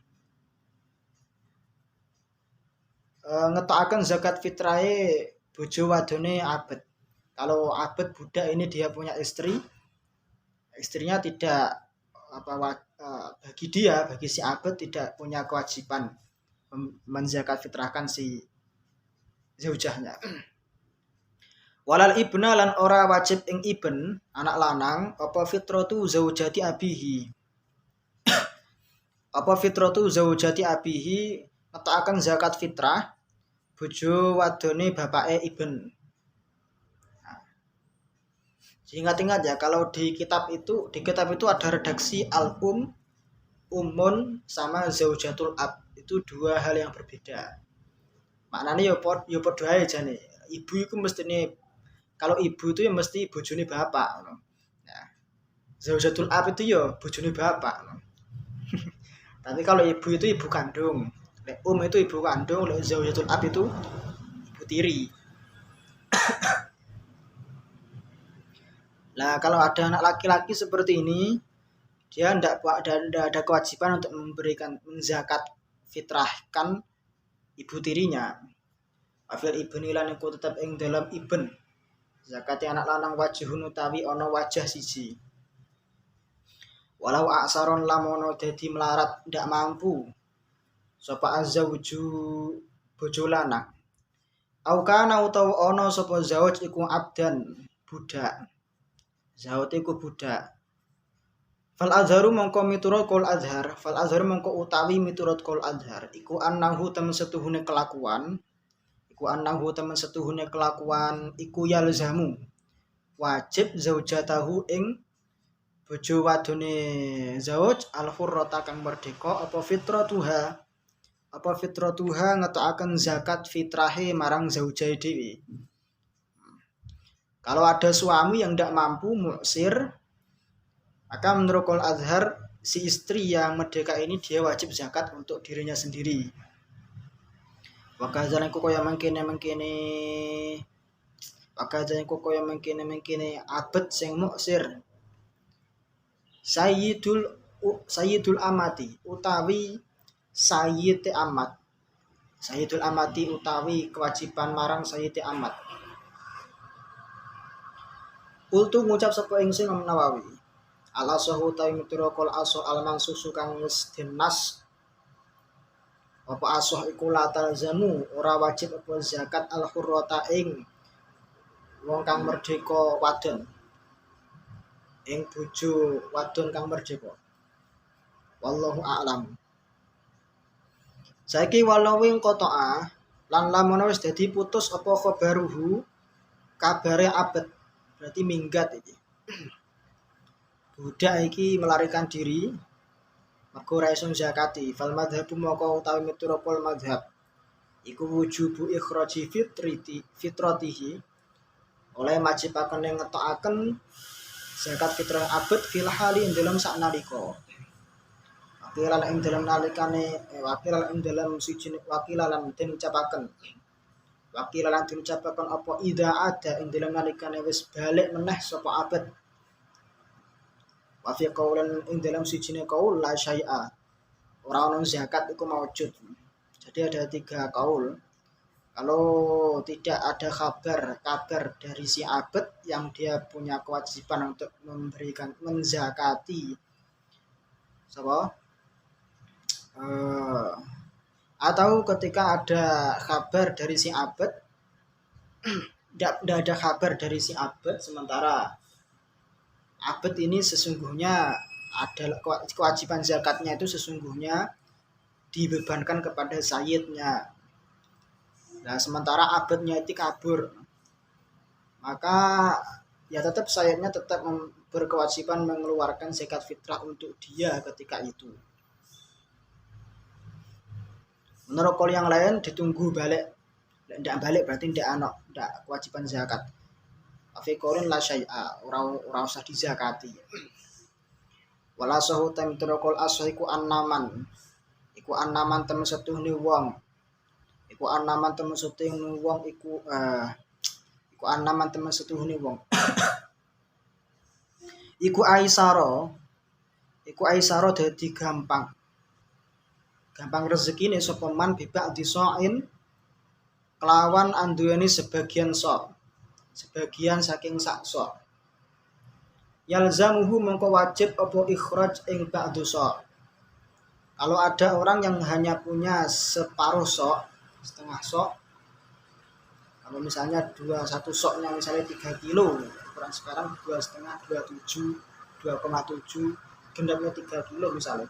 A: Ngetokaken zakat fitrahe bojo wadone abad. Kalau abad budak ini dia punya istri, istrinya tidak bagi si abad tidak punya kewajiban menzakat fitrahkan si zaujahnya. Walal ibna lan ora wajib ing iben anak lanang apa fitratu zaujati abihi. Apa fitratu zaujati abihi ngetokaken zakat fitrah bojo wadone bapake iben. Ingat-ingat ya, kalau di kitab itu ada redaksi umun sama zaujatul ab. Itu dua hal yang berbeda. Maknanya ya padha ae jane. Ibu itu mestine, kalau ibu itu ya mesti bojone bapak. Nah, zaujatul ab itu ya bojone bapak. Tapi kalau ibu itu ibu kandung. Lek itu ibu kandung, lek zaujatul ab itu ibu tiri. Nah, kalau ada anak laki-laki seperti ini, dia tidak ada kewajiban untuk menzakat fitrahkan ibu tirinya. Afil ibni lan iku tetep ing dalam iben. Zakate anak lanang wajhun utawi ana wajah siji. Walau aksaron lamono dadi melarat ndak mampu. Sapa azwaju bojo lanang. Au kana utawa ana sapa zauj iku abdan budak. Zawat iku budak. Fal azharu mongko miturut kol azhar, fal azharu mongko utawi miturut kol azhar, iku annahu temen setuhune kelakuan, iku yalzamu wajib zaujatahu ing bojo wadone zauj al hurrata kang merdeka apa fitratuha ngetokaken zakat fitrahe marang zaujahe dhewe. Kalau ada suami yang tidak mampu muksir, maka menurut Qol Azhar si istri yang merdeka ini dia wajib zakat untuk dirinya sendiri. Wakazan kok yang mengkene abet sing muksir. Sayyidul amati utawi sayyid amat. Sayyidul amati utawi kewajiban marang sayyid amat. Kultu ngucap sapa ingsun Imam Nawawi. Ala sahu ta mitro kol aso alman susu kang wis dinas. Apa asoh iku latal zamu ora wajib apa zakat al hurrata ing wong kang merdeka wadon. Ing bojo wadon kang merdeka. Wallahu a'lam. Saiki walau ing qata'a lan lamun wis dadi putus apa khabaruhu kabare abet. Berarti minggat iki. Budak iki melarikan diri mergo ora iso zakati. Fal madhabu moko utawi miturut madhab iku wujubu ikhraji fitratihi oleh majibaken ngetokaken zakat fitrah abet fil hali ing dalam sak nalika. Wakilan ing dalam nalikane wakilan ing dalam siji wakilan den ucapaken. Wakilan den ucapaken apa ida ada ing dalam nalikane wis balik meneh sapa abet. Wa fi qaulan ing dalam sijine qaul la syai'a. Ora ono zakat iku maujud. Jadi ada 3 qaul. Kalau tidak ada kabar dari si abed yang dia punya kewajiban untuk memberikan menzakati atau ketika ada kabar dari si abed tidak ada kabar dari si abed sementara abed ini sesungguhnya adalah kewajiban zakatnya itu sesungguhnya dibebankan kepada sayyidnya. Nah, sementara abednya itu kabur, maka ya tetap sayyidnya tetap berkewajiban mengeluarkan zakat fitrah untuk dia ketika itu. Menurut kol yang lain ditunggu balik, tidak balik berarti tidak kewajiban zakat. Afiqorin la syai'a, ora usah dizakati. Wala sahu tam turukul ashiku annaman. Iku annaman temen setuhne wong. Iku annaman temen setuhne wong Iku aisaro dadi gampang. Gampang rezekine sapa man bibak disoin kelawan anduweni sebagian saking sak sok. Yalzamuhu mongko wajib apa ikhraj ing ba'du sok. Kalau ada orang yang hanya punya separuh sok, setengah sok, kalau misalnya satu soknya misalnya 3 kilo, ukuran sekarang 2,5, 2,7, 2,7, gendapnya 3 kilo misalnya.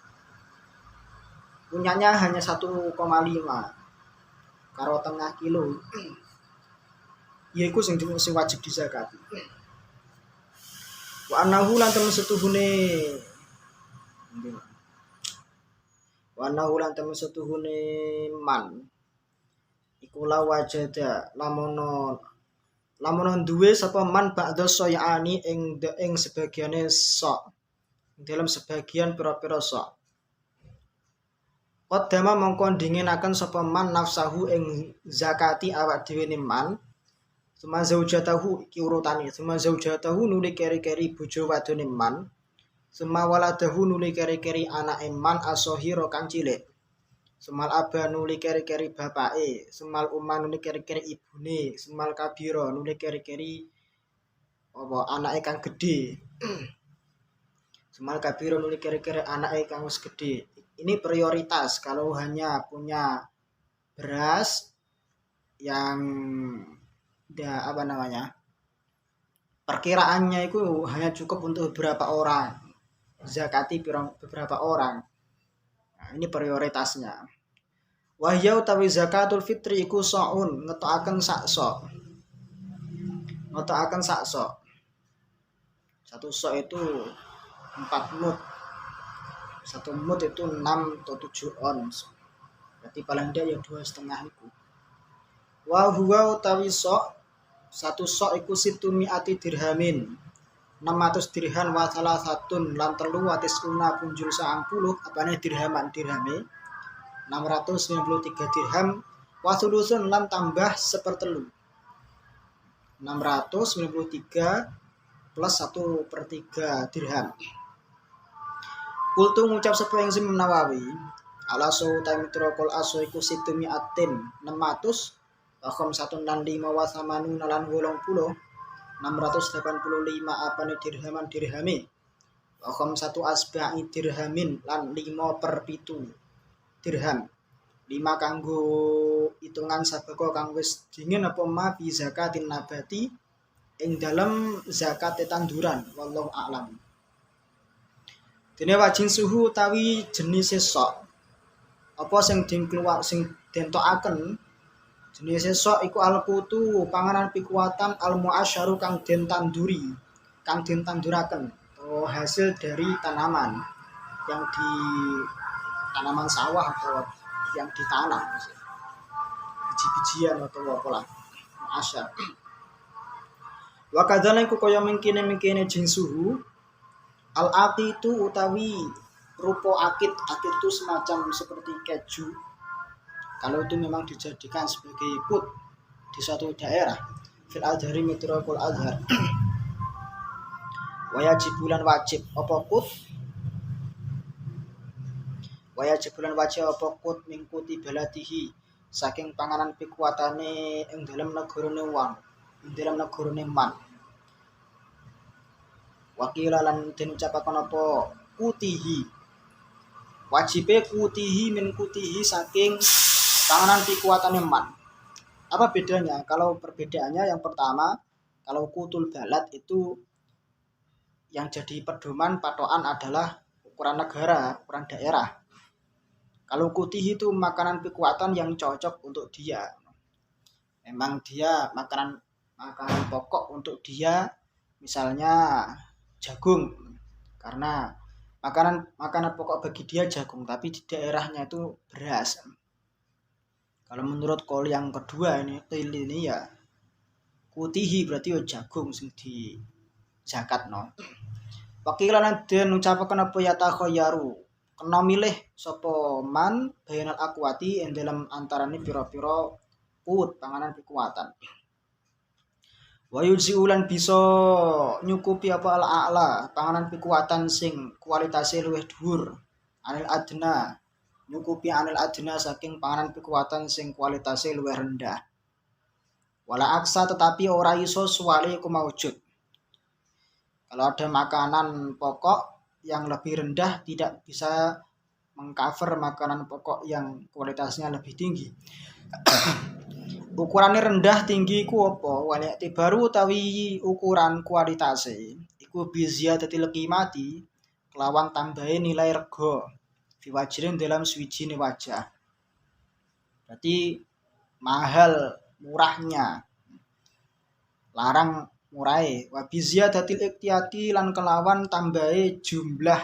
A: Punyanya hanya 1,5, karo tengah kilo. Yaiku sing wajib dizakati. Wa annahu lan temen setuhune man iku la wajada lamun duwe sapa man ba'da soyani ing sebagiane sok dalam sebagian pira-pira sok. Qaddama mongko ndingenaken sapa man nafsahu ing zakati awak dhewe ne man. Suma zaujatahu iki urutane. Suma zaujatahu nuli keri-keri bojo wadone man. Suma waladahu nuli keri-keri anake man asohira kang cilik. Sumal aba nuli keri-keri bapake. Sumal umma nuli keri-keri ibune. Sumal kabira nuli keri-keri anake kang gedhe. Sumal kabira nuli keri-keri anake kang wis gedhe. Ini prioritas kalau hanya punya beras yang perkiraannya itu hanya cukup untuk beberapa orang. zakati beberapa orang. Nah, ini prioritasnya. Wahya utawi zakatul fitri iku saun ngetokaken sak sok. Ngetokaken sak sok. Satu sok itu 4 mud. Satu mud itu 6 atau 7 ons. Berarti paling dia ya 2,5 itu. Wa huwa utawi sok satu sok iku situmiati dirhamin 600 dirham wa salah satun lan telu watis una punjul 90 apane dirhame 693 dirham wa sulusun lan tambah sepertelu 693 plus 1/3 dirham. Kultu ngucap sapa Imam Nawawi ala sauta mitrokol aso iku situmiatin 600 Akhom 165 wasamanu nalan 80 685 apane dirhami Akhom 1 asba'i dirhamin lan 5/7 dirham 5 kanggo hitungan sabeko kang wis dingin apa ma bi zakatin nabati ing dalam zakat tanduran wallahu a'lam. Dene wajin suhu utawi jenis sok apa sing dentokaken jenis sok iku alqutu panganan pikuatan almuasyaru kang den tanduraken atau hasil dari tanaman yang di tanaman sawah atau yang ditanam biji-bijian atau apalah asyar. Wa kadzana iku kaya mengkene jin suhu al-aqi itu utawi rupa akit itu semacam seperti keju. Kalau itu memang dijadikan sebagai kut di suatu daerah fil adhari mitrokul adhar wajibulan wajib apa kut mingkuti baladihi saking panganan pikuatane ing dalam negarane man wakila lan den ucapaken apa kutihi wajibe kutihi min kutihi saking panganan pikuatane man. Apa bedanya? Kalau perbedaannya yang pertama, kalau kutul balad itu yang jadi pedoman patokan adalah ukuran negara, ukuran daerah. Kalau kutih itu makanan pikuatan yang cocok untuk dia. Memang dia makanan pokok untuk dia, misalnya jagung, karena makanan pokok bagi dia jagung, tapi di daerahnya itu beras. Kalau menurut kol yang kedua ini ya kutihi berarti ya jagung sing di zakat no. Wakilan den ucapaken apa ya takhayyaru kena milih sapa man bainal aqwati ing dalam antarane pira-pira kut panganan pikuatan. Wa yuziulan bisa nyukupi apa ala panganan pikuatan sing kualitasé luwih dhuwur anil adna nyukupi anil adna saking panganan pikuatan sing kualitasnya luwih rendah. Wala aksa tetapi ora iso suwali iku maujud. Kalau ada makanan pokok yang lebih rendah tidak bisa mengcover makanan pokok yang kualitasnya lebih tinggi. Ukurannya rendah tinggi iku apa? Waliati baru utawi ukuran kualitasnya iku biziyadatil qimati kelawan tambahe nilai rega. Fiwajirin dalam suwijine wajah. Berarti mahal murahnya. Larang murai. Wa biziyadatil iktiyati lan kelawan tambahe jumlah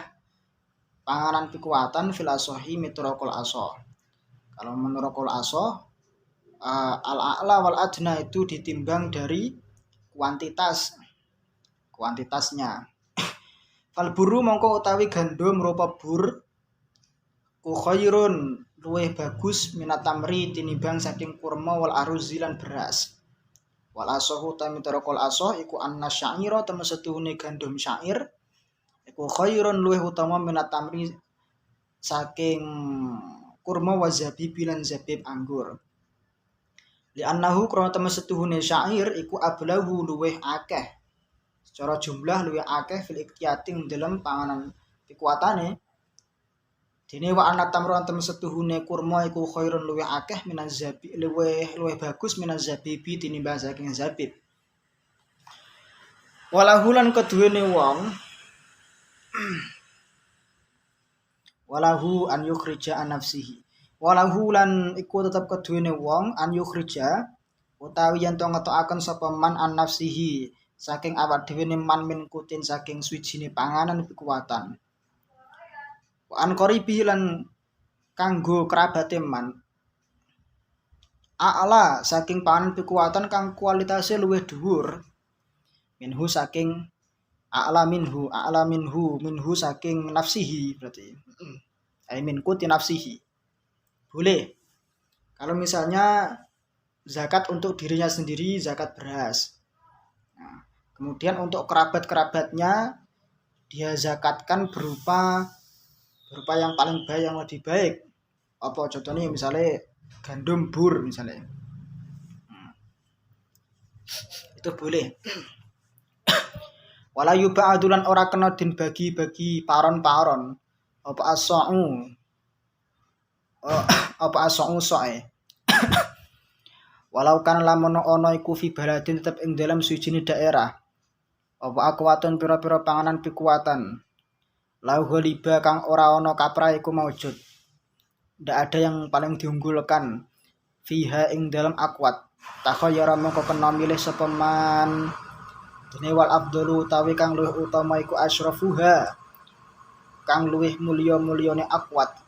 A: panganan pikuatan filasohi mitrokul aso. Kalau menurut kul aso al-a'la wal adna itu ditimbang dari kuantitasnya. Fal buru mongko utawi gandum rupa bur ku khairun luwih bagus minat tamri tinimbang saking kurma wal aruzi lan beras. Wal asahu tamitarokol asoh iku anna syaira temen setuhune gandum syair iku khairun luwih utama minat tamri saking kurma wa zabibi lan zabib anggur. Li annahu krana temen setuhune syair iku ablahu luwih akeh. Secara jumlah luwih akeh fil iktiyating dalam panganan pikuatane. Dene wa ana tamron temen setuhune kurma iku khairun luwih akeh minaz zabib luwih bagus minaz zabibi tinimbang saking zabib. Walahulan keduwene wong walahu an yukhrija an nafsihi walahu lan iku tetep keduwene wong an yukhrija utawi yen to ngetokaken sapa man an nafsihi saking awak dhewe man min kutin saking swijine panganan kekuatan wa an qaribi lan kanggo kerabate man a'la saking panganan kekuatan kang kualitasé luwih dhuwur minhu saking a'la minhu saking nafsihi berarti ai min kuti nafsihi boleh kalau misalnya zakat untuk dirinya sendiri zakat beras. Nah, kemudian untuk kerabat-kerabatnya dia zakatkan berupa yang paling baik yang lebih baik. Apa contohnya misalnya gandum bur misalnya. Itu boleh. Wala yuba'adulan ora kena din bagi-bagi paron-paron. Apa as-sa'u soe. Walau kan lamun ana iku fi baladin tetep ing dalam suwijine daerah. Apa akwatun pira-pira panganan pikuatan. Lau ghaliba kang ora ana kaprah iku maujud. Ndak ada yang paling diunggulkan fiha ing dalam akwat. Takhayyara mongko kena milih sapa man. Dene wal afdalu utawi kang luwih utama iku asyrafuha. Kang luwih mulya-mulyane akwat.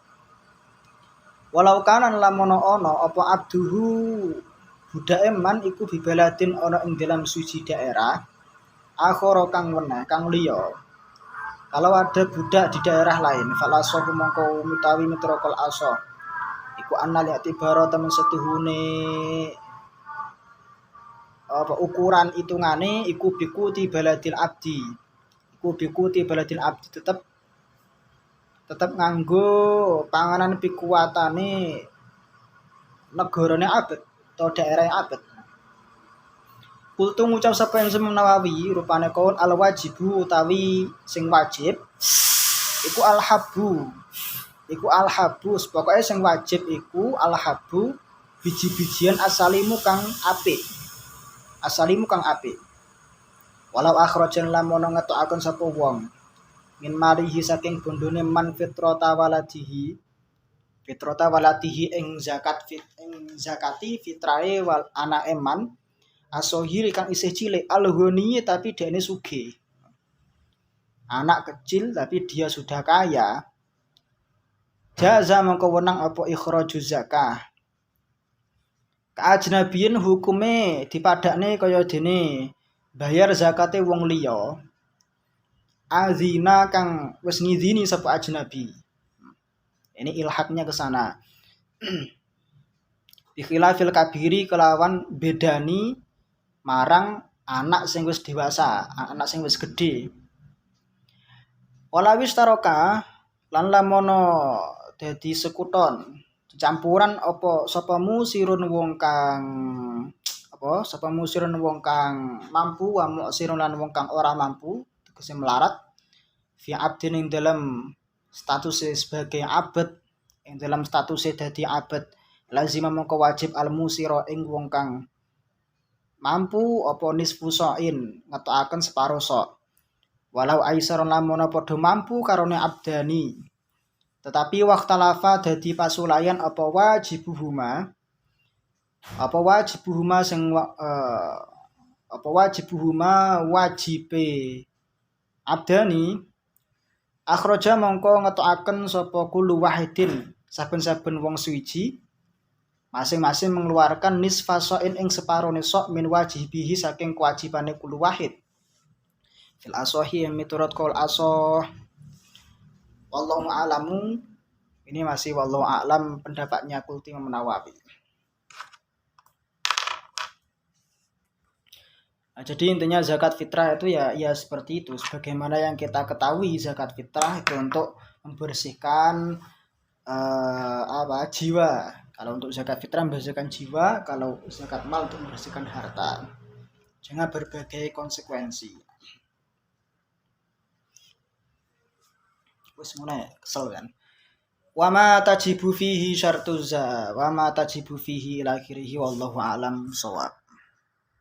A: Walau kanan lamun ana apa abduhu budake man iku bibaladin ana ing dalam suci daerah akhara kang weneh kang liya. Kalau ada budak di daerah lain falasoh mongko utawi mitrokol aso iku annal i'tibara temen setuhune apa ukuran hitungane iku bikuti baladil abdi. Iku bikuti baladil abdi tetep nganggo panganan pikuatane negarane abet atau daerah abet. Kultu ngucap sapa yang Imam Nawawi rupane kaul al wajibu utawi sing wajib iku al habu. Iku al habu pokoke sing wajib iku al habu biji-bijian asalimu kang apik. Asalimu kang apik. Walau akhrajan lamun ngetokaken sapa wong min marihi saking bondone man fitrata waladihi ing zakati fitrae wal anake man asohiri kang isih cilik alghoni tapi dene sugih. Anak kecil tapi dia sudah kaya. Jaza mongko wenang apa ikhraju zakah. Kaajnabiyin hukume dipadakne kaya dene bayar zakate wong liya. Azina kang wis ngidini sapa ajnabi. Ini ilhaknya ke sana. Bikhilafil kabiri kelawan bedani marang anak sing wis dewasa, anak sing wis gedhe. Walawis taroka lan lamono dadi sekuton, campuran apa sapa musirun wong kang mampu wa mu'sirun lan wong kang ora mampu tegese melarat fi abdin ing dalam status sebagai abad ing dalam status dadi abad lazim mongko wajib al musira ing wong kang mampu apa nisfu sa'in ngetokaken separo sok walau aisaron lamun padha mampu karone abdani tetapi waktalafa dadi pasulayan apa wajibuhuma wajibe abdani akhraja mongko ngetokaken sapa kulo wahidin saben-saben wong suwiji masing-masing mengeluarkan nisfa sa'in ing separone sok min wajibihi saking kewajibane kulo wahid fil asohi miturut qaul asoh wallahu a'lamu. Ini masih wallahu a'lam pendapatnya Qulti Imam Nawawi. Nah, jadi intinya zakat fitrah itu ya seperti itu. Sebagaimana yang kita ketahui zakat fitrah itu untuk membersihkan jiwa. Kalau untuk zakat fitrah membersihkan jiwa, kalau zakat mal untuk membersihkan harta. Jangan berbagai konsekuensi. Wis mulai kesel kan. Wa ma tajibu fihi syartuz wa ma tajibu fihi ila akhirih wallahu a'lam shawab.